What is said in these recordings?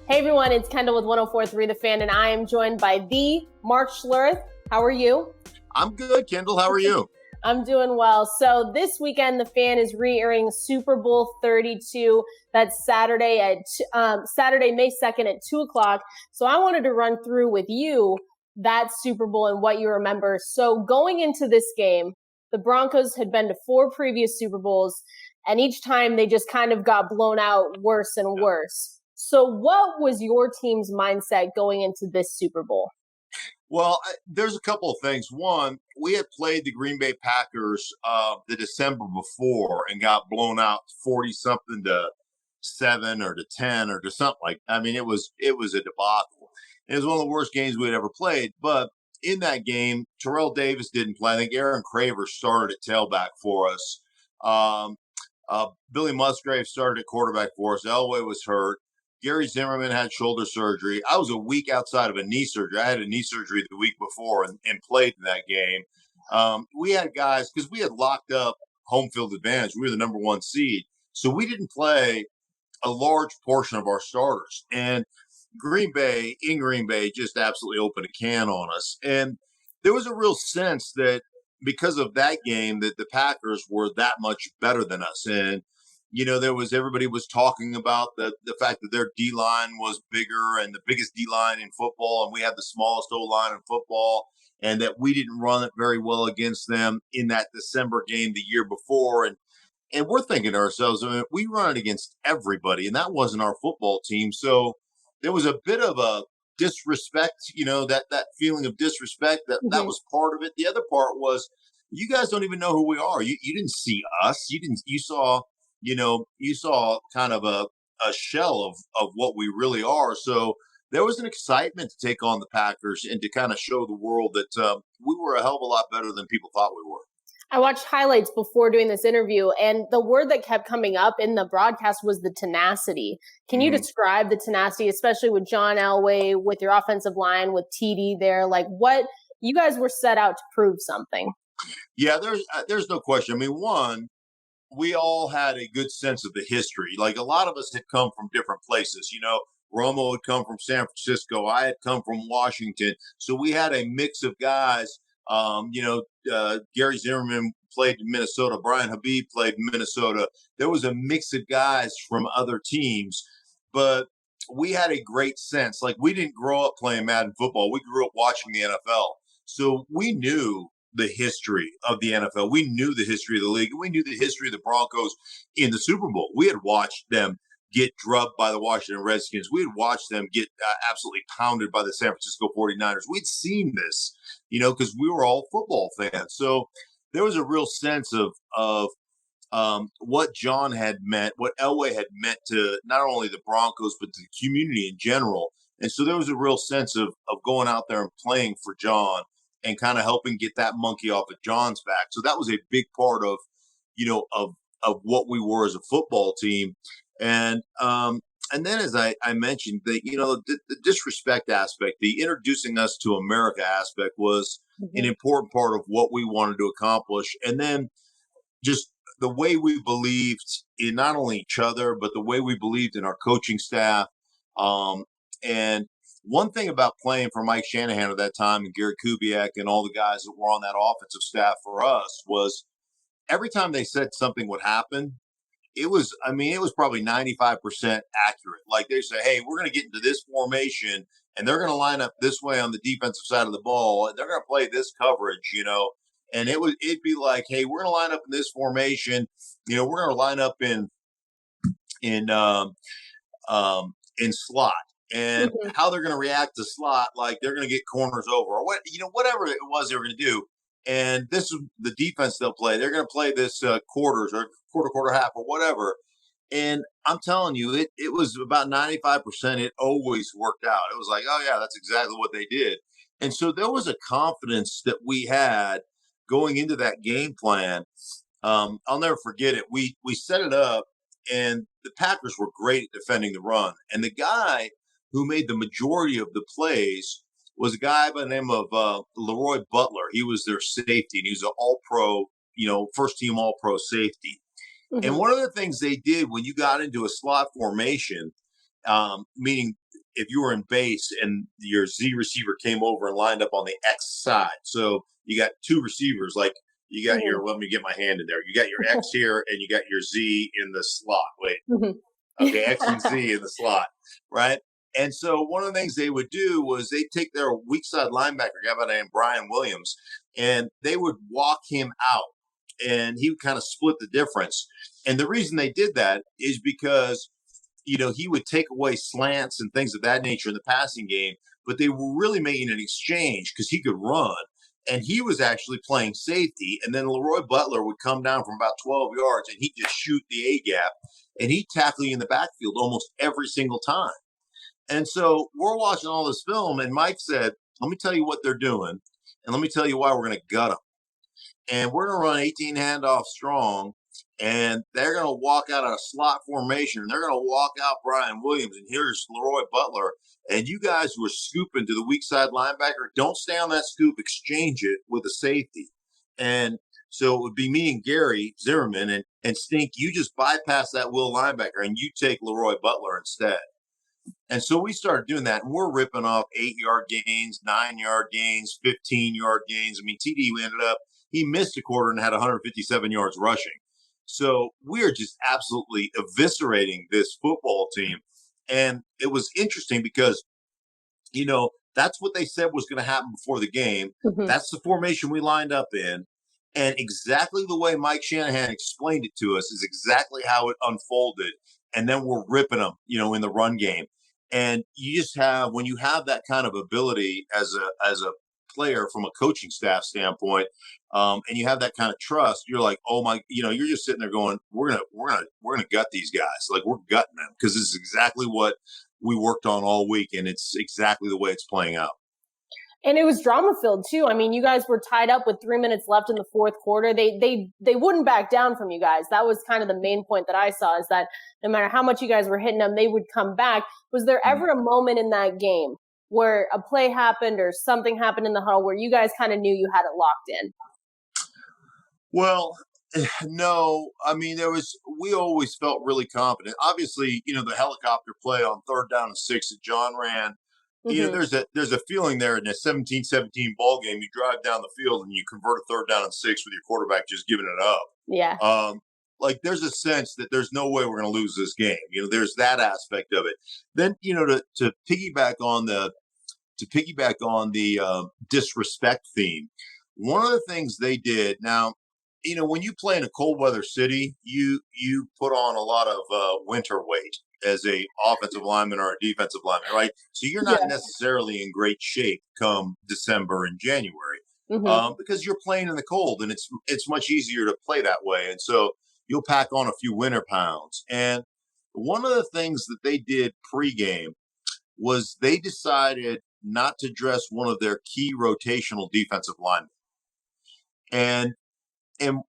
Hey everyone, it's Kendall with 104.3 The Fan, and I am joined by the Mark Schlereth. How are you? I'm good, Kendall. How are you? I'm doing well. So this weekend, The Fan is re-airing Super Bowl 32. That's Saturday, May 2nd at 2 o'clock. So I wanted to run through with you that Super Bowl and what you remember. So going into this game, the Broncos had been to 4 previous Super Bowls, and each time they just kind of got blown out worse and worse. So what was your team's mindset going into this Super Bowl? Well, there's a couple of things. One, we had played the Green Bay Packers the December before and got blown out 40 something to 7 or to 10 or to something like. I mean, it was a debacle. It was one of the worst games we had ever played. But in that game, Terrell Davis didn't play. I think Aaron Craver started at tailback for us. Um, Billy Musgrave started at quarterback for us. Elway was hurt. Gary Zimmerman had shoulder surgery. I was a week outside of a knee surgery. I had a knee surgery the week before and played in that game. We had guys, because we had locked up home field advantage. We were the number 1 seed. So we didn't play a large portion of our starters. And Green Bay just absolutely opened a can on us. And there was a real sense that because of that game, that the Packers were that much better than us. And everybody was talking about the fact that their D line was bigger and the biggest D line in football, and we had the smallest O line in football, and that we didn't run it very well against them in that December game the year before. And we're thinking to ourselves, I mean, we run it against everybody, and that wasn't our football team. So there was a bit of a disrespect, that feeling of disrespect that was part of it. The other part was, you guys don't even know who we are. You didn't see us. You saw kind of a shell of what we really are. So there was an excitement to take on the Packers and to kind of show the world that we were a hell of a lot better than people thought we were. I watched highlights before doing this interview, and the word that kept coming up in the broadcast was the tenacity. Can you describe the tenacity, especially with John Elway, with your offensive line, with TD there? Like, what you guys were set out to prove something. Yeah, there's no question. I mean, one, we all had a good sense of the history. Like, a lot of us had come from different places. Romo had come from San Francisco. I had come from Washington. So we had a mix of guys. Gary Zimmerman played in Minnesota. Brian Habib played in Minnesota. There was a mix of guys from other teams, but we had a great sense. Like, we didn't grow up playing Madden football. We grew up watching the NFL. So we knew the history of the NFL. We knew the history of the league. And we knew the history of the Broncos in the Super Bowl. We had watched them get drubbed by the Washington Redskins. We had watched them get absolutely pounded by the San Francisco 49ers. We'd seen this, because we were all football fans. So there was a real sense of what John had meant, what Elway had meant to not only the Broncos, but to the community in general. And so there was a real sense of going out there and playing for John and kind of helping get that monkey off of John's back. So that was a big part of, of what we were as a football team. And then, as I mentioned, the disrespect aspect, the introducing us to America aspect was an important part of what we wanted to accomplish. And then just the way we believed in not only each other, but the way we believed in our coaching staff. And one thing about playing for Mike Shanahan at that time and Gary Kubiak and all the guys that were on that offensive staff for us was every time they said something would happen, it was probably 95% accurate. Like, they say, hey, we're going to get into this formation and they're going to line up this way on the defensive side of the ball and they're going to play this coverage, and it'd be like, hey, we're going to line up in this formation. We're going to line up in slot. And how they're going to react to slot, like they're going to get corners over or whatever it was they were going to do. And this is the defense they'll play. They're going to play this quarters or quarter, half or whatever. And I'm telling you, it was about 95%. It always worked out. It was like, oh, yeah, that's exactly what they did. And so there was a confidence that we had going into that game plan. I'll never forget it. We set it up, and the Packers were great at defending the run. And the guy who made the majority of the plays was a guy by the name of Leroy Butler. He was their safety, and he was an all-pro, first-team all-pro safety. And one of the things they did when you got into a slot formation meaning if you were in base and your Z receiver came over and lined up on the X side. So you got two receivers, like you got Mhm. your, let me get my hand in there. You got your X here and you got your Z in the slot. Wait, Mhm. okay, X and Z in the slot, right? And so one of the things they would do was they take their weak side linebacker, a guy by the name of Brian Williams, and they would walk him out and he would kind of split the difference. And the reason they did that is because he would take away slants and things of that nature in the passing game, but they were really making an exchange because he could run. And he was actually playing safety. And then Leroy Butler would come down from about 12 yards and he'd just shoot the A gap and he'd tackle you in the backfield almost every single time. And so we're watching all this film, and Mike said, let me tell you what they're doing, and let me tell you why we're going to gut them. And we're going to run 18 handoffs strong, and they're going to walk out of a slot formation, and they're going to walk out Brian Williams, and here's Leroy Butler. And you guys who are scooping to the weak side linebacker, don't stay on that scoop, exchange it with a safety. And so it would be me and Gary Zimmerman, and Stink, you just bypass that will linebacker, and you take Leroy Butler instead. And so we started doing that, and we're ripping off 8-yard gains, 9-yard gains, 15-yard gains. I mean, TD ended up, he missed a quarter and had 157 yards rushing. So we are just absolutely eviscerating this football team. And it was interesting because, that's what they said was going to happen before the game. Mhm. That's the formation we lined up in. And exactly the way Mike Shanahan explained it to us is exactly how it unfolded. And then we're ripping them, in the run game. And you just have, when you have that kind of ability as a player from a coaching staff standpoint, and you have that kind of trust, you're like, oh my, you're just sitting there going, we're gonna gut these guys, like we're gutting them because this is exactly what we worked on all week, and it's exactly the way it's playing out. And it was drama filled too. I mean, you guys were tied up with 3 minutes left in the fourth quarter. They wouldn't back down from you guys. That was kind of the main point that I saw, is that no matter how much you guys were hitting them, they would come back. Was there ever a moment in that game where a play happened or something happened in the huddle where you guys kind of knew you had it locked in? Well, no, I mean, we always felt really confident. Obviously, the helicopter play on 3rd down and 6 that John ran, Mm-hmm. there's a feeling there in a 17-17 ball game. You drive down the field and you convert a 3rd down and 6 with your quarterback just giving it up. Yeah. Like there's a sense that there's no way we're going to lose this game. There's that aspect of it. Then, to piggyback on the disrespect theme. One of the things they did now, when you play in a cold weather city, you put on a lot of winter weight as a offensive lineman or a defensive lineman, right? So you're not Yeah. necessarily in great shape come December and January, Mm-hmm. because you're playing in the cold, and it's much easier to play that way, and so you'll pack on a few winter pounds. And one of the things that they did pregame was they decided not to dress one of their key rotational defensive linemen. And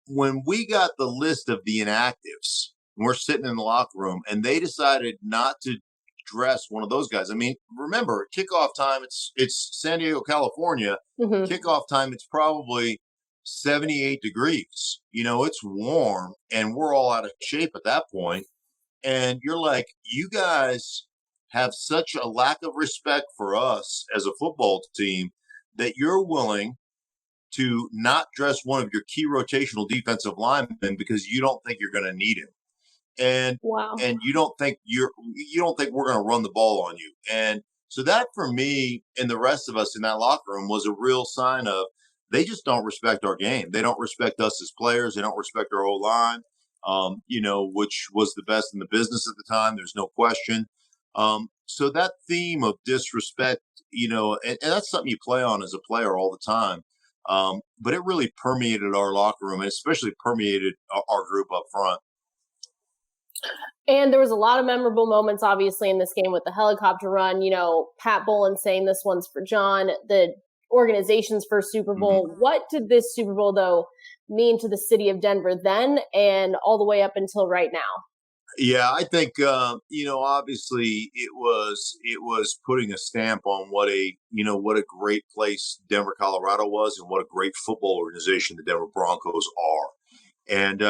when we got the list of the inactives, we're sitting in the locker room, and they decided not to dress one of those guys. I mean, remember, kickoff time, it's San Diego, California. Mm-hmm. Kickoff time, it's probably 78 degrees. It's warm, and we're all out of shape at that point. And you're like, you guys have such a lack of respect for us as a football team that you're willing to not dress one of your key rotational defensive linemen because you don't think you're going to need him. And Wow. and you don't think we're going to run the ball on you. And so that, for me and the rest of us in that locker room, was a real sign of they just don't respect our game. They don't respect us as players. They don't respect our old line, which was the best in the business at the time. There's no question. So that theme of disrespect, and that's something you play on as a player all the time. But it really permeated our locker room, and especially permeated our group up front. And there was a lot of memorable moments, obviously, in this game with the helicopter run. Pat Bowlen saying this one's for John, the organization's first Super Mhm. Bowl. What did this Super Bowl, though, mean to the city of Denver then and all the way up until right now? Yeah, I think obviously it was putting a stamp on what a great place Denver, Colorado was, and what a great football organization the Denver Broncos are. And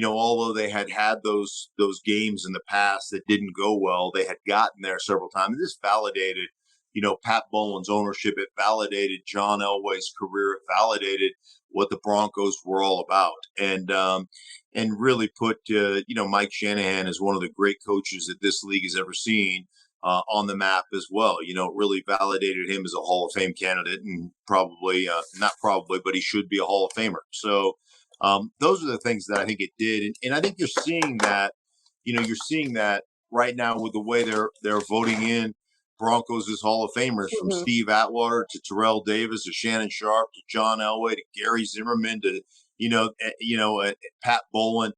although they had those games in the past that didn't go well, they had gotten there several times. And this validated, Pat Bowlen's ownership. It validated John Elway's career. It validated what the Broncos were all about, and really put Mike Shanahan as one of the great coaches that this league has ever seen on the map as well. It really validated him as a Hall of Fame candidate, and probably not probably, but he should be a Hall of Famer. So those are the things that I think it did, and I think you're seeing that. You're seeing that right now with the way they're voting in Broncos as Hall of Famers, from Steve Atwater to Terrell Davis to Shannon Sharp to John Elway to Gary Zimmerman to Pat Bowlen.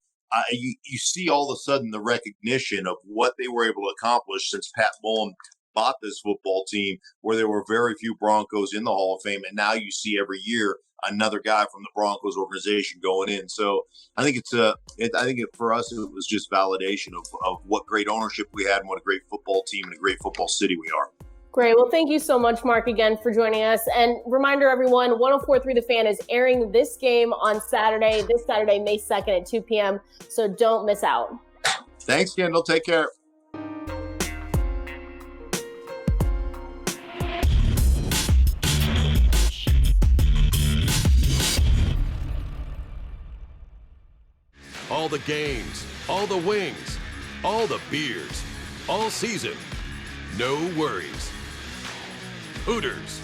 You see all of a sudden the recognition of what they were able to accomplish since Pat Bowlen bought this football team, where there were very few Broncos in the Hall of Fame, and now you see every year another guy from the Broncos organization going in. So I think for us, it was just validation of what great ownership we had and what a great football team and a great football city we are. Great. Well, thank you so much, Mark, again for joining us. And reminder, everyone, 104.3 The Fan is airing this game on this Saturday, May 2nd at 2 p.m. So don't miss out. Thanks, Kendall. Take care. All the games, all the wings, all the beers, all season. No worries. Hooters.